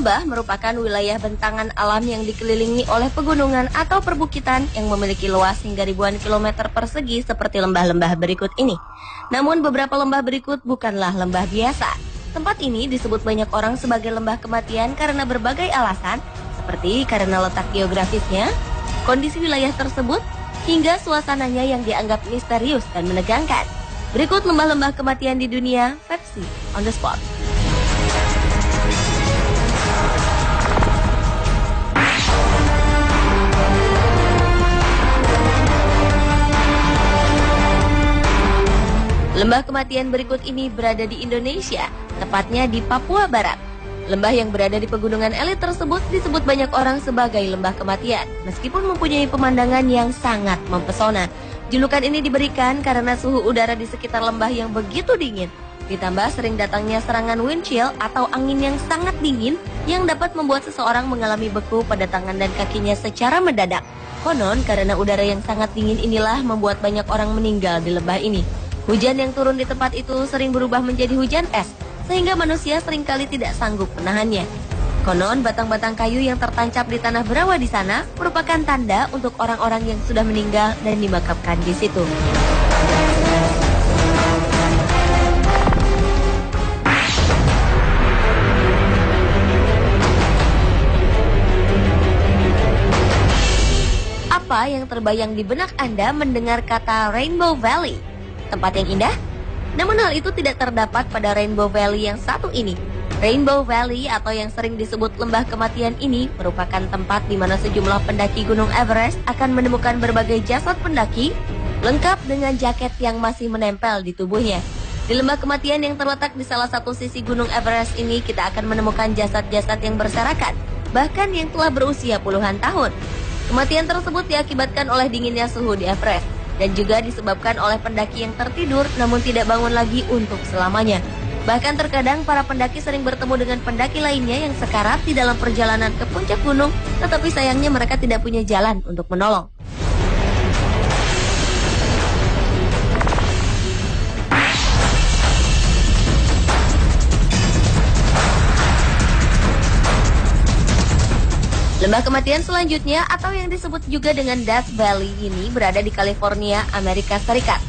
Lembah merupakan wilayah bentangan alam yang dikelilingi oleh pegunungan atau perbukitan yang memiliki luas hingga ribuan kilometer persegi seperti lembah-lembah berikut ini. Namun beberapa lembah berikut bukanlah lembah biasa. Tempat ini disebut banyak orang sebagai lembah kematian karena berbagai alasan, seperti karena letak geografisnya, kondisi wilayah tersebut, hingga suasananya yang dianggap misterius dan menegangkan. Berikut lembah-lembah kematian di dunia, versi On The Spot. Lembah kematian berikut ini berada di Indonesia, tepatnya di Papua Barat. Lembah yang berada di pegunungan elit tersebut disebut banyak orang sebagai lembah kematian, meskipun mempunyai pemandangan yang sangat mempesona. Julukan ini diberikan karena suhu udara di sekitar lembah yang begitu dingin, ditambah sering datangnya serangan wind chill atau angin yang sangat dingin yang dapat membuat seseorang mengalami beku pada tangan dan kakinya secara mendadak. Konon karena udara yang sangat dingin inilah membuat banyak orang meninggal di lembah ini. Hujan yang turun di tempat itu sering berubah menjadi hujan es, sehingga manusia seringkali tidak sanggup menahannya. Konon batang-batang kayu yang tertancap di tanah berawa di sana merupakan tanda untuk orang-orang yang sudah meninggal dan dimakamkan di situ. Apa yang terbayang di benak Anda mendengar kata Rainbow Valley? Tempat yang indah? Namun hal itu tidak terdapat pada Rainbow Valley yang satu ini. Rainbow Valley atau yang sering disebut lembah kematian ini merupakan tempat di mana sejumlah pendaki Gunung Everest akan menemukan berbagai jasad pendaki lengkap dengan jaket yang masih menempel di tubuhnya. Di lembah kematian yang terletak di salah satu sisi Gunung Everest ini kita akan menemukan jasad-jasad yang berserakan, bahkan yang telah berusia puluhan tahun. Kematian tersebut diakibatkan oleh dinginnya suhu di Everest dan juga disebabkan oleh pendaki yang tertidur namun tidak bangun lagi untuk selamanya. Bahkan terkadang para pendaki sering bertemu dengan pendaki lainnya yang sekarat di dalam perjalanan ke puncak gunung, tetapi sayangnya mereka tidak punya jalan untuk menolong. Lembah kematian selanjutnya atau yang disebut juga dengan Death Valley ini berada di California, Amerika Serikat.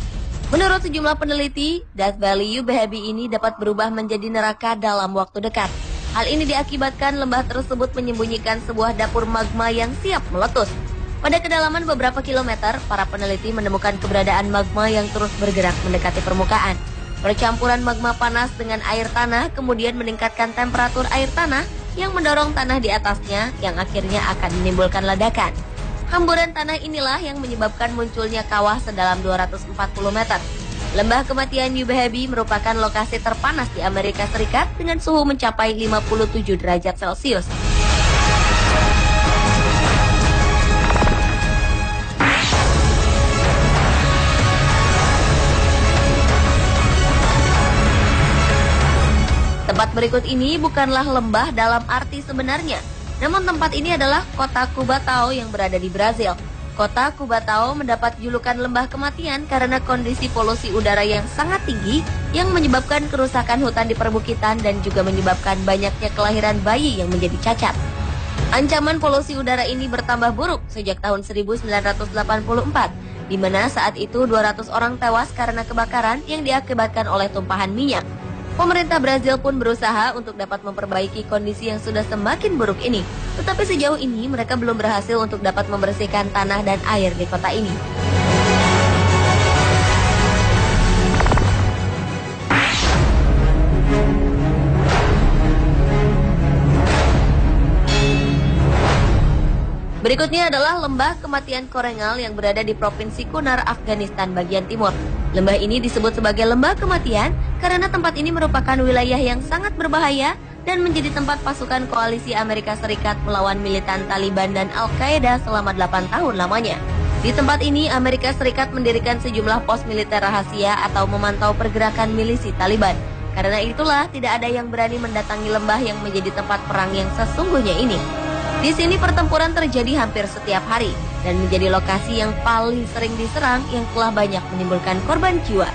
Menurut sejumlah peneliti, Death Valley UBHB ini dapat berubah menjadi neraka dalam waktu dekat. Hal ini diakibatkan lembah tersebut menyembunyikan sebuah dapur magma yang siap meletus. Pada kedalaman beberapa kilometer, para peneliti menemukan keberadaan magma yang terus bergerak mendekati permukaan. Percampuran magma panas dengan air tanah kemudian meningkatkan temperatur air tanah yang mendorong tanah di atasnya yang akhirnya akan menimbulkan ledakan. Hamburan tanah inilah yang menyebabkan munculnya kawah sedalam 240 meter. Lembah kematian UBHB merupakan lokasi terpanas di Amerika Serikat dengan suhu mencapai 57 derajat Celcius. Tempat berikut ini bukanlah lembah dalam arti sebenarnya, namun tempat ini adalah kota Cubatão yang berada di Brazil. Kota Cubatão mendapat julukan lembah kematian karena kondisi polusi udara yang sangat tinggi yang menyebabkan kerusakan hutan di perbukitan dan juga menyebabkan banyaknya kelahiran bayi yang menjadi cacat. Ancaman polusi udara ini bertambah buruk sejak tahun 1984, di mana saat itu 200 orang tewas karena kebakaran yang diakibatkan oleh tumpahan minyak. Pemerintah Brazil pun berusaha untuk dapat memperbaiki kondisi yang sudah semakin buruk ini. Tetapi sejauh ini mereka belum berhasil untuk dapat membersihkan tanah dan air di kota ini. Berikutnya adalah lembah kematian Korengal yang berada di Provinsi Kunar, Afghanistan bagian timur. Lembah ini disebut sebagai lembah kematian karena tempat ini merupakan wilayah yang sangat berbahaya dan menjadi tempat pasukan koalisi Amerika Serikat melawan militan Taliban dan Al-Qaeda selama 8 tahun lamanya. Di tempat ini, Amerika Serikat mendirikan sejumlah pos militer rahasia atau memantau pergerakan milisi Taliban. Karena itulah tidak ada yang berani mendatangi lembah yang menjadi tempat perang yang sesungguhnya ini. Di sini pertempuran terjadi hampir setiap hari dan menjadi lokasi yang paling sering diserang yang telah banyak menimbulkan korban jiwa.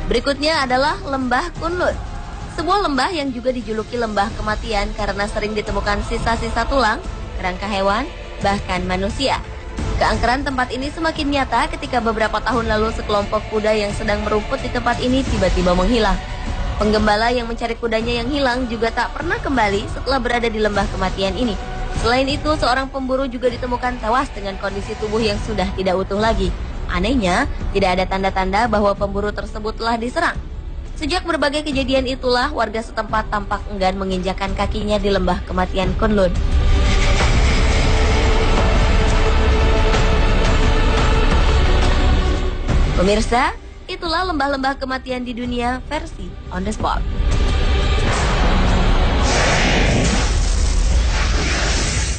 Berikutnya adalah lembah Kunlun. Sebuah lembah yang juga dijuluki lembah kematian karena sering ditemukan sisa-sisa tulang, kerangka hewan, bahkan manusia. Keangkeran tempat ini semakin nyata ketika beberapa tahun lalu sekelompok kuda yang sedang merumput di tempat ini tiba-tiba menghilang. Penggembala yang mencari kudanya yang hilang juga tak pernah kembali setelah berada di lembah kematian ini. Selain itu, seorang pemburu juga ditemukan tewas dengan kondisi tubuh yang sudah tidak utuh lagi. Anehnya, tidak ada tanda-tanda bahwa pemburu tersebut telah diserang. Sejak berbagai kejadian itulah, warga setempat tampak enggan menginjakan kakinya di lembah kematian Kunlun. Pemirsa, itulah lembah-lembah kematian di dunia versi On The Spot.